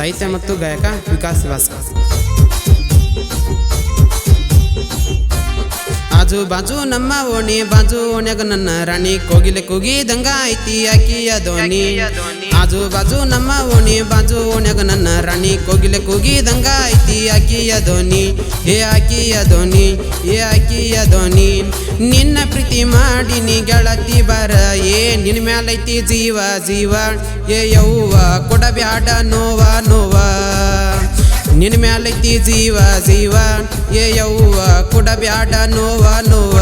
ಸಾಹಿತ್ಯ ಮತ್ತು ಗಾಯಕ ವಿಕಾಸ್ ವಾಸ್. ಆಜು ಬಾಜು ನಮ್ಮ ಓಣಿ ಬಾಜು ಓಣ್ಯಾಗ ನನ್ನ ರಾಣಿ ಕೋಗಿಲೆ ಕೂಗಿದಂಗ ಐತಿ ಆಕಿಯ ಧ್ವನಿ. ಆಜು ಬಾಜು ನಮ್ಮ ಓಣಿ ಬಾಜು ಓಣ್ಯಾಗ ನನ್ನ ರಾಣಿ ಕೋಗಿಲೆ ಕೂಗಿದಂಗ ಐತಿ ಆಕಿಯ ಧ್ವನಿ. ಏ ಆಕಿಯ ಧ್ವನಿ, ಏ ಆಕಿಯ ಧ್ವನಿ. ನಿನ್ನ ಪ್ರೀತಿ ಮಾಡಿನಿ ಗೆಳತಿ ಬಾರ, ಏ ನಿನ್ನ ಮ್ಯಾಲೈತಿ ಜೀವ ಜೀವ. ಏ ಯವ್ವ ಕೊಡಬ್ಯಾಡ ನೋವ ನೋವ, ನಿನ್ನ ಮ್ಯಾಲೈತಿ ಜೀವ ಜೀವ. ಏ ಯವ್ವ ಕೊಡಬ್ಯಾಡ ನೋವ ನೋವ.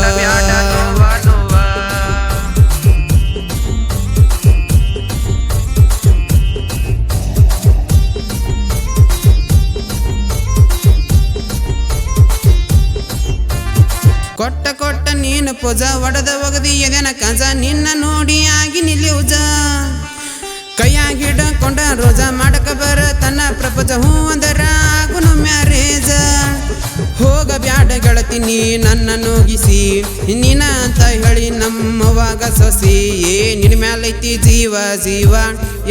ಕೊಟ್ಟ ಕೊಟ್ಟ ನೀನು ಪೂಜ ಒಡದ ಒಗದಿ ಎದೆನ ಕಂಜ, ನಿನ್ನ ನೋಡಿ ಆಗಿ ನಿಲ್ಲುಜ. ಕೈಯಾಗ ಹಿಡಕೊಂಡ ರೋಜ ಮಾಡಕ ಬರ ತನ್ನ ಪ್ರಪಂಚ. ಹೂ ಅಂದರ ಆಗುನು ಮ್ಯಾರೇಜ. ಹೋಗ ಬ್ಯಾಡ ಗೆಳತಿ ನೀ ನನ್ನ ನುಗಿಸಿ, ನೀನ ಅಂತ ಹೇಳಿ ನಮ್ಮವಾಗ ಸೊಸಿ. ಏ ನಿನ್ನ ಮ್ಯಾಲೈತಿ ಜೀವ ಜೀವ.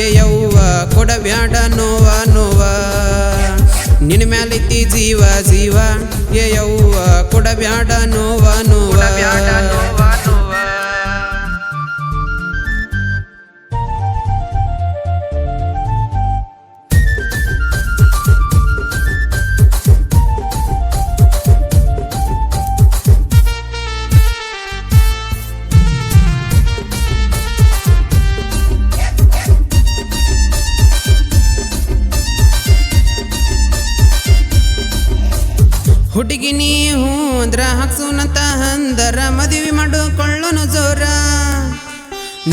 ಏ ಯವ್ವ ಕೊಡಬ್ಯಾಡ ನೋವ ನೋವ, ನಿನ್ನ ಮ್ಯಾಲೈತಿ ಜೀವ ಜೀವ. ಏ ಯವ್ವ ಕೊಡಬ್ಯಾಡ ನೋವ ನೋವ. ಹುಡುಗಿ ನೀ ಹೂ ಅಂದ್ರ ಹಾಕ್ಸುನಂತ ಅಂದರ ಮದುವೆ ಮಾಡಿಕೊಳ್ಳೋನು ಜೋರ.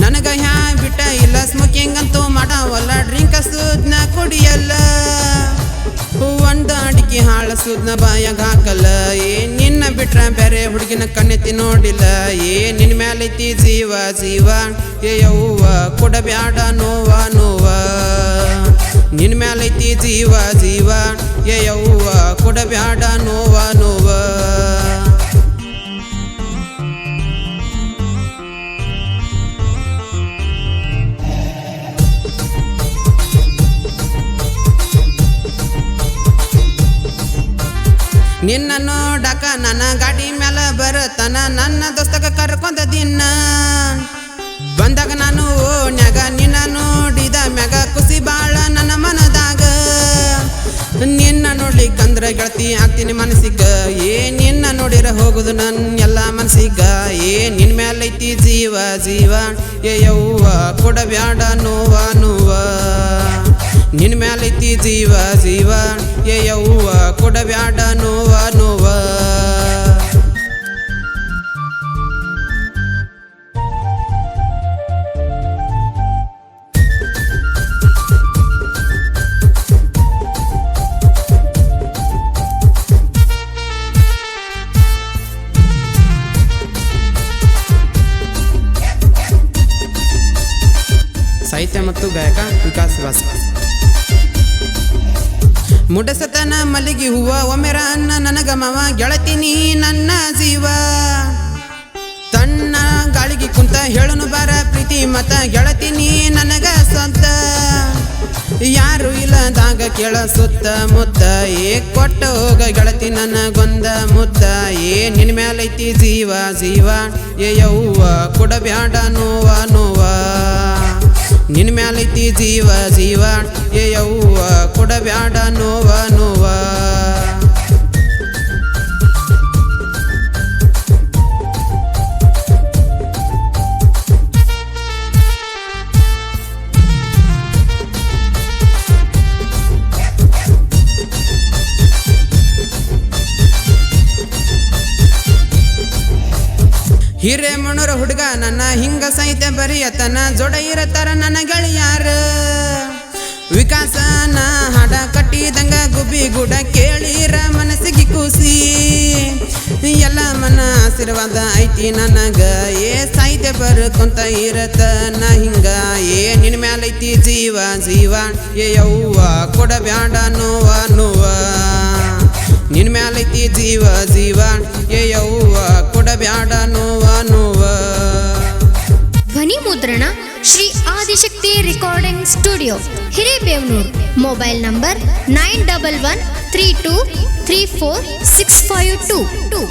ನನಗ ಹ್ಯಾ ಬಿಟ್ಟ ಇಲ್ಲ ಸ್ಮೋಕಿಂಗ್ ಅಂತೂ ಮಾಡವಲ್ಲ, ಡ್ರಿಂಕ್ ಸುದ್ನ ಕುಡಿಯಲ್ಲ. ಒಂದು ಅಡಿಕೆ ಹಾಳ ಸುದ್ನ ಬಾಯಾಗ ಹಾಕಲ್ಲ. ಏ ನಿನ್ನ ಬಿಟ್ರ ಬೇರೆ ಹುಡುಗಿನ ಕಣ್ಣೆತ್ತಿ ನೋಡಿಲ್ಲ. ಏ ನಿನ್ನ ಮ್ಯಾಲೈತಿ ಜೀವ ಜೀವ. ಏ ಯವ್ವ ಕೊಡಬ್ಯಾಡ ನೋವ ನೋವ, ನಿನ್ನ ಮ್ಯಾಲೈತಿ ಜೀವ ಜೀವ. ಏ ಯವ್ವ ಕೊಡಬ್ಯಾಡ ನೋವ ನೋವ. ನಿನ್ನ ನೋಡಕ ನನ್ನ ಗಾಡಿ ಮ್ಯಾಲ ಬರತನ, ನನ್ನ ದೋಸ್ತಗ ಕರ್ಕೊಂಡ ದಿನ. ಬಂದಾಗ ನಾನು ಓಣ್ಯಾಗ ನಿನ್ನ ನೋಡಿದ ಮ್ಯಾಗ ಖುಷಿ ಬಾಳ ನನ್ನ ಮನದಾಗ. ನಿನ್ನ ನೋಡ್ಲಿಕ್ಕಂದ್ರ ಗೆಳತಿ ಆಗ್ತೀನಿ ಮನಸ್ಸಿಗ. ಏ ನಿನ್ನ ನೋಡಿರ ಹೋಗುದು ನನ್ನ ಎಲ್ಲ ಮನಸ್ಸಿಗ. ಏ ನಿನ್ನ ಮ್ಯಾಲೈತಿ ಜೀವ ಜೀವ. ಏ ಯವ್ವ ಕೊಡಬ್ಯಾಡ ನೋವ ನೋವ, ನಿನ್ನ ಮ್ಯಾಲೈತಿ ಜೀವ ಜೀವ. ಏ ಯವ್ವ ಕೊಡಬ್ಯಾಡ ನೋವ ನೋವ. ಸಾಹಿತ್ಯ ಮತ್ತು ಗಾಯಕ ವಿಕಾಸ್ ವಾಸ್. ಮುಡಸತನ ಮಲ್ಲಿಗೆ ಹೂವ ಒಮ್ಮೆರ ಅನ್ನ ನನಗ ಮಾವ, ಗೆಳತಿ ನೀ ನನ್ನ ಜೀವ. ತನ್ನ ಗಾಳಿಗೆ ಕುಂತ ಹೇಳನು ಬಾರ ಪ್ರೀತಿ ಮತ, ಗೆಳತಿ ನೀ ನನಗ ಸ್ವಂತ. ಯಾರು ಇಲ್ಲದಾಗ ಕೇಳ ಸುತ್ತ ಮುತ್ತ, ಏ ಕೊಟ್ಟ ಹೋಗ ಗೆಳತಿ ನನಗೊಂದ ಮುತ್ತ. ಏ ನಿನ್ನ ಮ್ಯಾಲೈತಿ ಜೀವ ಜೀವ. ಏ ಯವ್ವ ಕೊಡಬ್ಯಾಡ ನೋವ ನೋವ, ನಿನ್ನ ಮ್ಯಾಲೈತಿ ಜೀವ ಜೀವ. ಏ ಯವ್ವ ಕೊಡಬ್ಯಾಡ ನೋವ ನೋವ. ಹಿರೇಮಣ್ಣರ ಹುಡುಗ ನನ್ನ ಹಿಂಗ ಸಾಹಿತ್ಯ ಬರೆಯತನ, ಜೋಡ ಇರತಾರ ನನ್ನ ಗೆಳೆಯಾರ. ವಿಕಾಸನ ಹಾಡ ಕಟ್ಟಿದಂಗ ಗುಬ್ಬಿ ಗುಡ ಕೇಳಿರ ಮನಸ್ಸಿಗೆ ಖುಷಿ. ಎಲ್ಲ ಮನ ಆಶೀರ್ವಾದ ಐತಿ ನನಗ. ಏ ಸಾಹಿತ್ಯ ಬರ್ಕೊಂತ ಇರತನ ಹಿಂಗ. ಏ ನಿನ್ನ ಮ್ಯಾಲೈತಿ ಜೀವ ಜೀವ. ಏ ಯವ್ವ ಕೊಡಬ್ಯಾಡ ನೋವ ನೋವ, ನಿನ್ನ ಮ್ಯಾಲೈತಿ ಜೀವ ಜೀವ. ಏ ಯವ್ವ ಕೊಡಬ್ಯಾಡ ನೋವ ನೋವ. ಧ್ವನಿ ಮುದ್ರಣ Shri Adi Adishakti recording studio Hirebevanur. Mobile number 9113234652.